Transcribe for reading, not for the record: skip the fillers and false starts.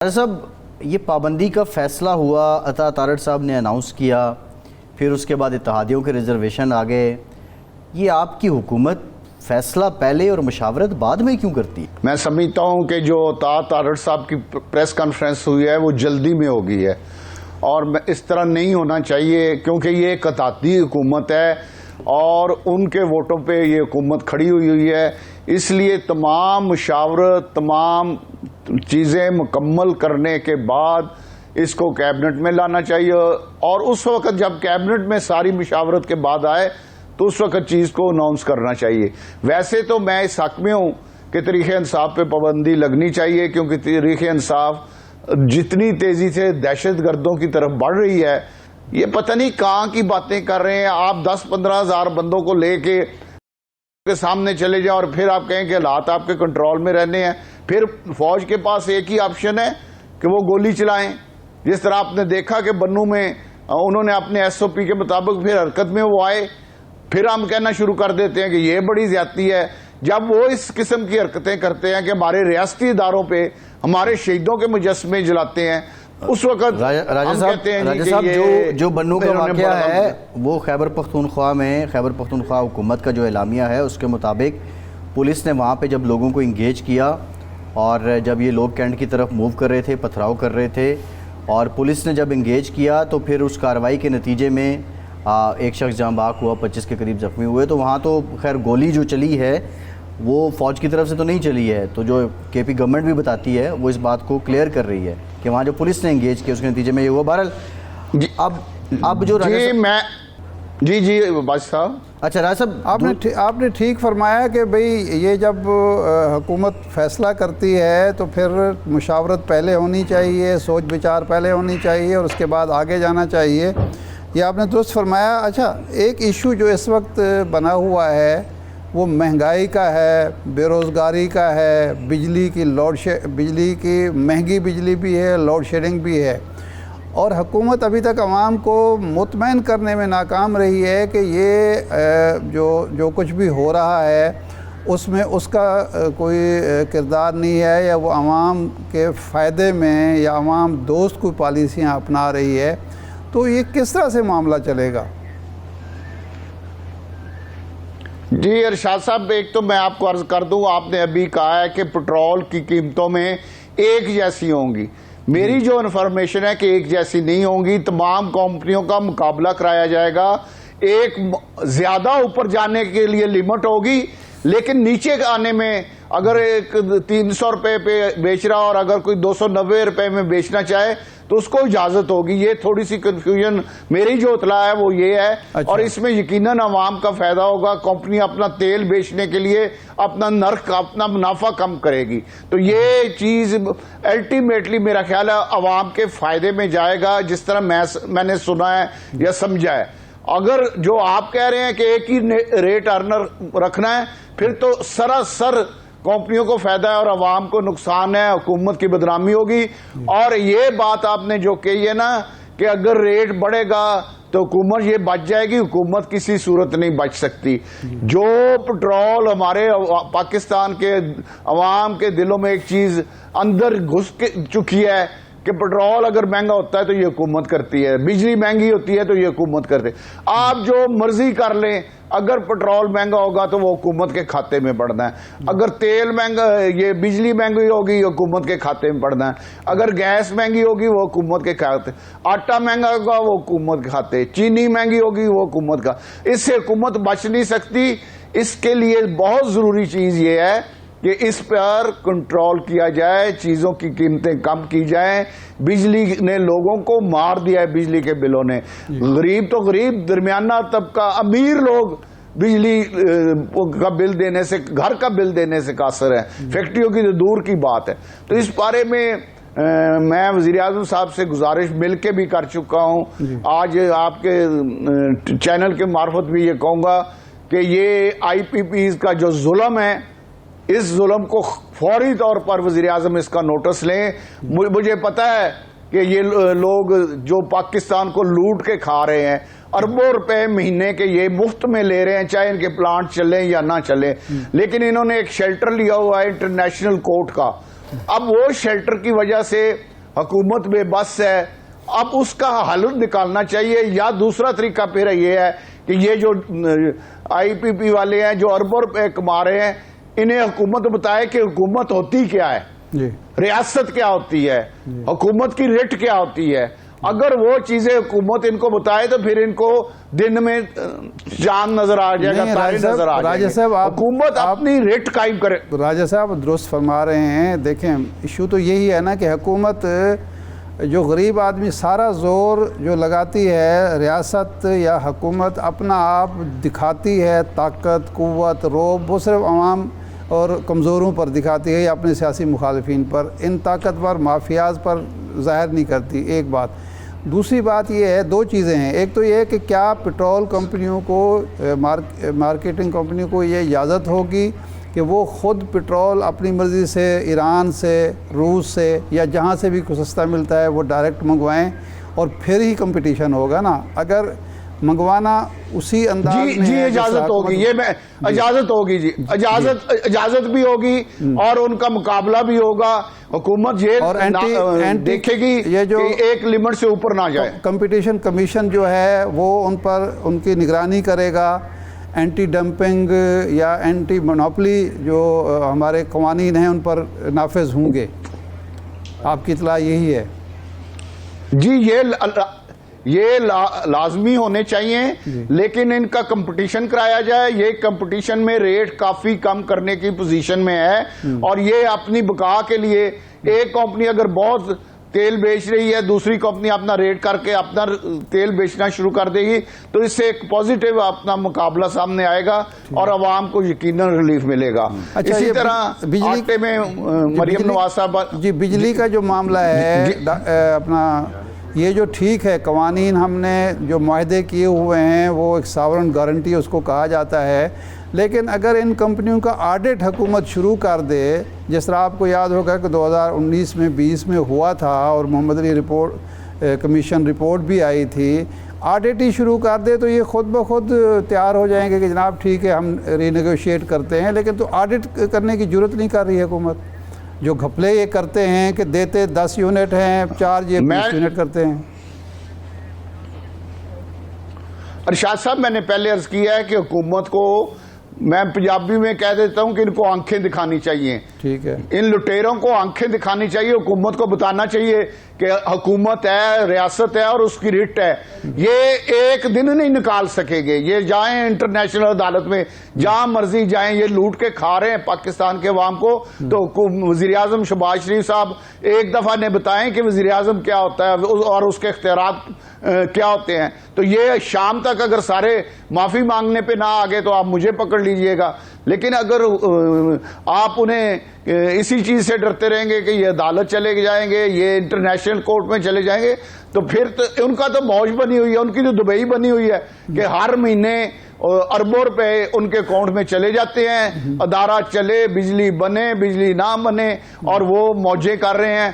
صاحب یہ پابندی کا فیصلہ ہوا، عطا تارڑ صاحب نے اناؤنس کیا، پھر اس کے بعد اتحادیوں کے ریزرویشن آ گئے. یہ آپ کی حکومت فیصلہ پہلے اور مشاورت بعد میں کیوں کرتی؟ میں سمجھتا ہوں کہ جو عطا تارڑ صاحب کی پریس کانفرنس ہوئی ہے وہ جلدی میں ہو گئی ہے، اور اس طرح نہیں ہونا چاہیے، کیونکہ یہ ایک اتحادی حکومت ہے اور ان کے ووٹوں پہ یہ حکومت کھڑی ہوئی ہے. اس لیے تمام مشاورت، تمام چیزیں مکمل کرنے کے بعد اس کو کیبنٹ میں لانا چاہیے، اور اس وقت جب کیبنٹ میں ساری مشاورت کے بعد آئے تو اس وقت چیز کو اناؤنس کرنا چاہیے. ویسے تو میں اس حق میں ہوں کہ تحریک انصاف پہ پابندی لگنی چاہیے، کیونکہ تحریک انصاف جتنی تیزی سے دہشت گردوں کی طرف بڑھ رہی ہے، یہ پتہ نہیں کہاں کی باتیں کر رہے ہیں. آپ 10-15 ہزار بندوں کو لے کے سامنے چلے جائیں اور پھر آپ کہیں کہ حالات آپ کے کنٹرول میں رہنے ہیں. پھر فوج کے پاس ایک ہی آپشن ہے کہ وہ گولی چلائیں. جس طرح آپ نے دیکھا کہ بنوں میں انہوں نے اپنے ایس او پی کے مطابق پھر حرکت میں وہ آئے، پھر ہم کہنا شروع کر دیتے ہیں کہ یہ بڑی زیادتی ہے. جب وہ اس قسم کی حرکتیں کرتے ہیں کہ ہمارے ریاستی اداروں پہ ہمارے شہیدوں کے مجسمے جلاتے ہیں، اس وقت ہم کہتے ہیں کہ جو بنوں کا واقعہ ہے وہ خیبر پختونخوا میں، خیبر پختونخوا حکومت کا جو اعلامیہ ہے اس کے مطابق پولیس نے وہاں پہ جب لوگوں کو انگیج کیا اور جب یہ لوگ کینٹ کی طرف موو کر رہے تھے، پتھراؤ کر رہے تھے، اور پولیس نے جب انگیج کیا تو پھر اس کارروائی کے نتیجے میں ایک شخص جاں بحق ہوا، 25 کے قریب زخمی ہوئے. تو وہاں تو خیر گولی جو چلی ہے وہ فوج کی طرف سے تو نہیں چلی ہے، تو جو کے پی گورنمنٹ بھی بتاتی ہے وہ اس بات کو کلیئر کر رہی ہے کہ وہاں جو پولیس نے انگیج کیا اس کے نتیجے میں یہ ہوا. بہرحال اب جو جی بادشاہ صاحب، اچھا راجہ صاحب آپ نے ٹھیک فرمایا کہ بھئی یہ جب حکومت فیصلہ کرتی ہے تو پھر مشاورت پہلے ہونی چاہیے، سوچ بچار پہلے ہونی چاہیے اور اس کے بعد آگے جانا چاہیے. یہ آپ نے درست فرمایا. اچھا، ایک ایشو جو اس وقت بنا ہوا ہے وہ مہنگائی کا ہے، بے روزگاری کا ہے، بجلی کی مہنگی بجلی بھی ہے، لوڈ شیڈنگ بھی ہے، اور حکومت ابھی تک عوام کو مطمئن کرنے میں ناکام رہی ہے کہ یہ جو کچھ بھی ہو رہا ہے اس میں اس کا کوئی کردار نہیں ہے، یا وہ عوام کے فائدے میں یا عوام دوست کوئی پالیسیاں اپنا رہی ہے. تو یہ کس طرح سے معاملہ چلے گا؟ جی ارشاد صاحب، ایک تو میں آپ کو عرض کر دوں، آپ نے ابھی کہا ہے کہ پٹرول کی قیمتوں میں ایک جیسی ہوں گی. میری جو انفارمیشن ہے کہ ایک جیسی نہیں ہوں گی. تمام کمپنیوں کا مقابلہ کرایا جائے گا. ایک زیادہ اوپر جانے کے لیے لمٹ ہوگی، لیکن نیچے آنے میں اگر ایک 300 روپے پہ بیچ رہا اور اگر کوئی 290 روپے میں بیچنا چاہے تو اس کو اجازت ہوگی. یہ تھوڑی سی کنفیوژن میری جو اطلاع ہے وہ یہ ہے. اچھا. اور اس میں یقیناً عوام کا فائدہ ہوگا. کمپنی اپنا تیل بیچنے کے لیے اپنا نرخ، اپنا منافع کم کرے گی. تو یہ چیز الٹیمیٹلی میرا خیال ہے عوام کے فائدے میں جائے گا، جس طرح میں نے سنا ہے یا سمجھا ہے. اگر جو آپ کہہ رہے ہیں کہ ایک ہی ریٹ ارنر رکھنا ہے، پھر تو سراسر کمپنیوں کو فائدہ ہے اور عوام کو نقصان ہے، حکومت کی بدنامی ہوگی. اور یہ بات آپ نے جو کہی ہے نا کہ اگر ریٹ بڑھے گا تو حکومت یہ بچ جائے گی، حکومت کسی صورت نہیں بچ سکتی. جو پٹرول ہمارے پاکستان کے عوام کے دلوں میں ایک چیز اندر گھس چکی ہے کہ پٹرول اگر مہنگا ہوتا ہے تو یہ حکومت کرتی ہے، بجلی مہنگی ہوتی ہے تو یہ حکومت کرتے. آپ جو مرضی کر لیں، اگر پٹرول مہنگا ہوگا تو وہ حکومت کے کھاتے میں پڑنا ہے. اگر تیل مہنگا، یہ بجلی مہنگی ہوگی حکومت کے کھاتے میں پڑنا ہے. اگر گیس مہنگی ہوگی وہ حکومت کے کھاتے، آٹا مہنگا ہوگا وہ حکومت کے کھاتے، چینی مہنگی ہوگی وہ حکومت کا. اس سے حکومت بچ نہیں سکتی. اس کے لیے بہت ضروری چیز یہ ہے کہ اس پر کنٹرول کیا جائے، چیزوں کی قیمتیں کم کی جائیں. بجلی نے لوگوں کو مار دیا ہے، بجلی کے بلوں نے. غریب تو غریب، درمیانہ طبقہ، امیر لوگ بجلی کا بل دینے سے، گھر کا بل دینے سے قاصر ہے، فیکٹریوں کی تو دور کی بات ہے. تو اس بارے میں میں وزیر اعظم صاحب سے گزارش مل کے بھی کر چکا ہوں. آج آپ کے چینل کے معرفت بھی یہ کہوں گا کہ یہ آئی پی پیز کا جو ظلم ہے، اس ظلم کو فوری طور پر وزیر اعظم اس کا نوٹس لیں. مجھے پتا ہے کہ یہ لوگ جو پاکستان کو لوٹ کے کھا رہے ہیں، اربوں روپے مہینے کے یہ مفت میں لے رہے ہیں، چاہے ان کے پلانٹ چلیں یا نہ چلیں. لیکن انہوں نے ایک شیلٹر لیا ہوا ہے انٹرنیشنل کورٹ کا. اب وہ شیلٹر کی وجہ سے حکومت بے بس ہے. اب اس کا حل نکالنا چاہیے, یا دوسرا طریقہ پھر یہ ہے کہ یہ جو آئی پی پی والے ہیں جو اربوں روپے کما رہے ہیں, انہیں حکومت بتائے کہ حکومت ہوتی کیا ہے, ریاست کیا ہوتی ہے, حکومت کی ریٹ کیا ہوتی ہے. اگر وہ چیزیں حکومت ان کو بتائے تو پھر ان کو دن میں چاند نظر آ جائے گا, تارے نظر آ جائیں گے. حکومت اپنی ریٹ قائم کرے. راجہ صاحب درست فرما رہے ہیں. دیکھیں ایشو تو یہی ہے نا کہ حکومت جو غریب آدمی سارا زور جو لگاتی ہے, ریاست یا حکومت اپنا آپ دکھاتی ہے, طاقت قوت روب, وہ صرف عوام اور کمزوروں پر دکھاتی ہے یا اپنے سیاسی مخالفین پر, ان طاقتور مافیاز پر ظاہر نہیں کرتی. ایک بات. دوسری بات یہ ہے, دو چیزیں ہیں. ایک تو یہ ہے کہ کیا پٹرول کمپنیوں کو, مارکیٹنگ کمپنیوں کو یہ اجازت ہوگی کہ وہ خود پٹرول اپنی مرضی سے ایران سے, روس سے یا جہاں سے بھی کچھ سستا ملتا ہے وہ ڈائریکٹ منگوائیں, اور پھر ہی کمپٹیشن ہوگا نا. اگر منگوانا اسی انداز میں جی اجازت ہوگی, یہ میں اجازت ہوگی, جی اجازت بھی ہوگی اور ان کا مقابلہ بھی ہوگا. حکومت یہ دیکھے گی کہ ایک لمٹ سے اوپر نہ جائے. کمپٹیشن کمیشن جو ہے وہ ان پر ان کی نگرانی کرے گا. اینٹی ڈمپنگ یا اینٹی مونوپلی جو ہمارے قوانین ہیں ان پر نافذ ہوں گے. آپ کی اطلاع یہی ہے؟ جی یہ لازمی ہونے چاہیے, لیکن ان کا کمپٹیشن کرایا جائے. یہ کمپٹیشن میں ریٹ کافی کم کرنے کی پوزیشن میں ہے, اور یہ اپنی بقا کے لیے ایک کمپنی اگر بہت تیل بیچ رہی ہے, دوسری کمپنی اپنا ریٹ کر کے اپنا تیل بیچنا شروع کر دے گی, تو اس سے ایک پازیٹیو اپنا مقابلہ سامنے آئے گا اور عوام کو یقیناً ریلیف ملے گا. اسی طرح آٹے میں مریم نواز صاحب, جی بجلی کا جو معاملہ ہے اپنا, یہ جو ٹھیک ہے قوانین ہم نے جو معاہدے کیے ہوئے ہیں وہ ایک ساورن گارنٹی اس کو کہا جاتا ہے, لیکن اگر ان کمپنیوں کا آڈٹ حکومت شروع کر دے, جس طرح آپ کو یاد ہوگا کہ 2019 میں 20 میں ہوا تھا اور محمد علی کمیشن رپورٹ بھی آئی تھی, آڈٹ ہی شروع کر دے تو یہ خود بخود تیار ہو جائیں گے کہ جناب ٹھیک ہے ہم رینیگوشیٹ کرتے ہیں. لیکن تو آڈٹ کرنے کی ضرورت نہیں کر رہی حکومت. جو گھپلے یہ کرتے ہیں کہ دیتے 10 یونٹ ہیں, چارج یہ 20 یونٹ کرتے ہیں. ارشاد صاحب میں نے پہلے عرض کیا ہے کہ حکومت کو, میں پنجابی میں کہہ دیتا ہوں کہ ان کو آنکھیں دکھانی چاہیے. ٹھیک ہے, ان لٹیروں کو آنکھیں دکھانی چاہیے. حکومت کو بتانا چاہیے کہ حکومت ہے, ریاست ہے اور اس کی ریٹ ہے. یہ ایک دن نہیں نکال سکے گے. یہ جائیں انٹرنیشنل عدالت میں, جہاں مرضی جائیں, یہ لوٹ کے کھا رہے ہیں پاکستان کے عوام کو. تو وزیر اعظم شہباز شریف صاحب ایک دفعہ نے بتائیں کہ وزیر اعظم کیا ہوتا ہے اور اس کے اختیارات کیا ہوتے ہیں. تو یہ شام تک اگر سارے معافی مانگنے پہ نہ آگے تو آپ مجھے پکڑ لیجئے گا. لیکن اگر آپ انہیں اسی چیز سے ڈرتے رہیں گے کہ یہ عدالت چلے جائیں گے, یہ انٹرنیشنل کورٹ میں چلے جائیں گے, تو پھر تو ان کا تو موج بنی ہوئی ہے, ان کی تو دبئی بنی ہوئی ہے کہ ہر مہینے اربوں روپے ان کے اکاؤنٹ میں چلے جاتے ہیں. ادارہ چلے, بجلی بنے, بجلی نہ بنے, اور وہ موجیں کر رہے ہیں.